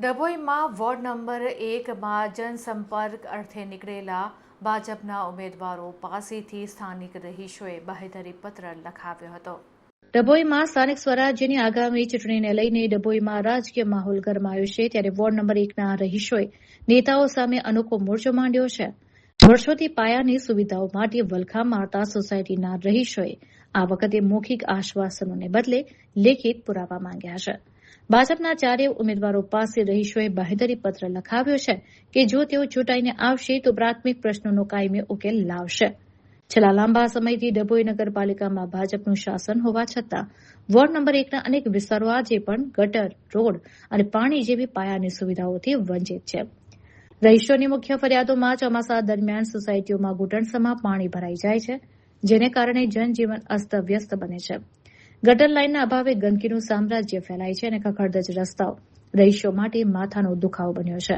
ડભોઈમાં ward number 1માં જનસંપર્ક અર્થે નીકળેલા ભાજપના ઉમેદવારો પાસેથી સ્થાનિક રહીશોએ બાહેધરી પત્ર લખાવ્યો હતો। ડભોઈમાં સ્થાનિક સ્વરાજ્યની આગામી ચૂંટણીને લઈને ડભોઈમાં રાજકીય માહોલ ગરમાયો છે, ત્યારે વોર્ડ નંબર 1ના રહીશોએ નેતાઓ સામે અનોખો મોરચો માંડ્યો છે। વર્ષોથી પાયાની સુવિધાઓ માટે વલખા મારતા સોસાયટીના રહીશોએ આ વખતે મૌખિક આશ્વાસનોને બદલે લેખિત પુરાવા માંગ્યા છે। ભાજપના ચારેય ઉમેદવારો પાસે રહીશોએ બાહેધરી પત્ર લખાવ્યો છે કે જો તેઓ ચૂંટાઈને આવશે તો પ્રાથમિક પ્રશ્નોનો કાયમી ઉકેલ લાવશે। છેલ્લા લાંબા સમયથી ડભોઈ નગરપાલિકામાં ભાજપનું શાસન હોવા છતાં વોર્ડ નંબર 1ના અનેક વિસ્તારો આજે પણ ગટર, રોડ અને પાણી જેવી પાયાની સુવિધાઓથી વંચિત છે। રહીશોની મુખ્ય ફરિયાદોમાં ચોમાસા દરમિયાન સોસાયટીઓમાં ઘૂંટણસમાં પાણી ભરાઈ જાય છે, જેને કારણે જનજીવન અસ્તવ્યસ્ત બને છે। ગટર લાઇનના અભાવે ગંદકીનું સામ્રાજ્ય ફેલાય છે અને ખખડધજ રસ્તાઓ રહીશો માટે માથાનો દુખાવો બન્યો છે।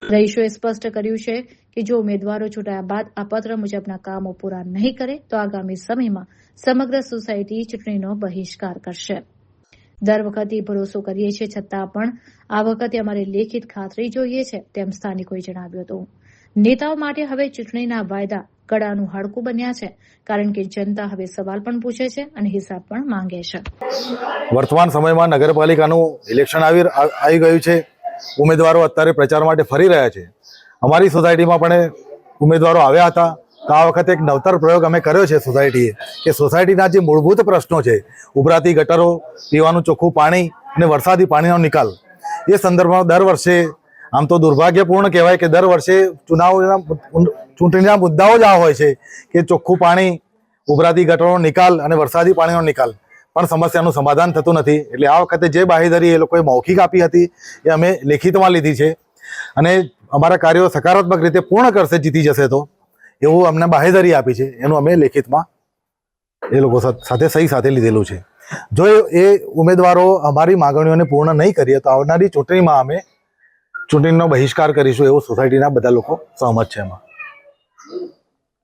રહીશોએ સ્પષ્ટ કર્યું છે કે જો ઉમેદવારો ચૂંટાયા બાદ આ પત્ર મુજબના કામો પૂરા નહીં કરે તો આગામી સમયમાં સમગ્ર સોસાયટી ચૂંટણીનો બહિષ્કાર કરશે। દર વખતે ભરોસો કરીએ છીએ છતાં પણ આ વખતે અમારે લેખિત ખાતરી જોઈએ છે, તેમ સ્થાનિકોએ જણાવ્યું હતું। નેતાઓ માટે હવે ચૂંટણીના વાયદા ગળાનું હાડકું બન્યા છે, કારણ કે જનતા હવે સવાલ પણ પૂછે છે અને હિસાબ પણ માંગે છે। વર્તમાન સમયમાં નગરપાલિકાનું ઇલેક્શન આવી ગયું છે। ઉમેદવારો અત્યારે પ્રચાર માટે ફરી રહ્યા છે। અમારી સોસાયટીમાં પણ ઉમેદવારો આવ્યા હતા, તો આ વખતે એક નવતર પ્રયોગ અમે કર્યો છે સોસાયટીએ કે સોસાયટીના જે મૂળભૂત પ્રશ્નો છે, ઉભરાતી ગટરો, પીવાનું ચોખ્ખું પાણી અને વરસાદી પાણીનો નિકાલ, એ સંદર્ભમાં દર વર્ષે આમ તો દુર્ભાગ્યપૂર્ણ કહેવાય કે દર વર્ષે ચૂંટણીના મુદ્દાઓ જ આ હોય છે કે ચોખ્ખું પાણી, ઉભરાતી ગટરનો નિકાલ અને વરસાદી પાણીનો નિકાલ, પણ સમસ્યાનું સમાધાન થતું નથી। એટલે આ વખતે જે બાહેધરી એ લોકોએ મૌખિક આપી હતી એ અમે લેખિતમાં લીધી છે અને અમારા કાર્યો સકારાત્મક રીતે પૂર્ણ કરશે જીતી જશે તો, એવું અમને બાહેધરી આપી છે, એનું અમે લેખિતમાં એ લોકો સાથે સહી સાથે લીધેલું છે। જો એ ઉમેદવારો અમારી માગણીઓને પૂર્ણ નહીં કરીએ તો આવનારી ચૂંટણીમાં અમે ચૂંટણીનો બહિષ્કાર કરીશું, એવું સોસાયટીના બધા લોકો સહમત છે એમાં।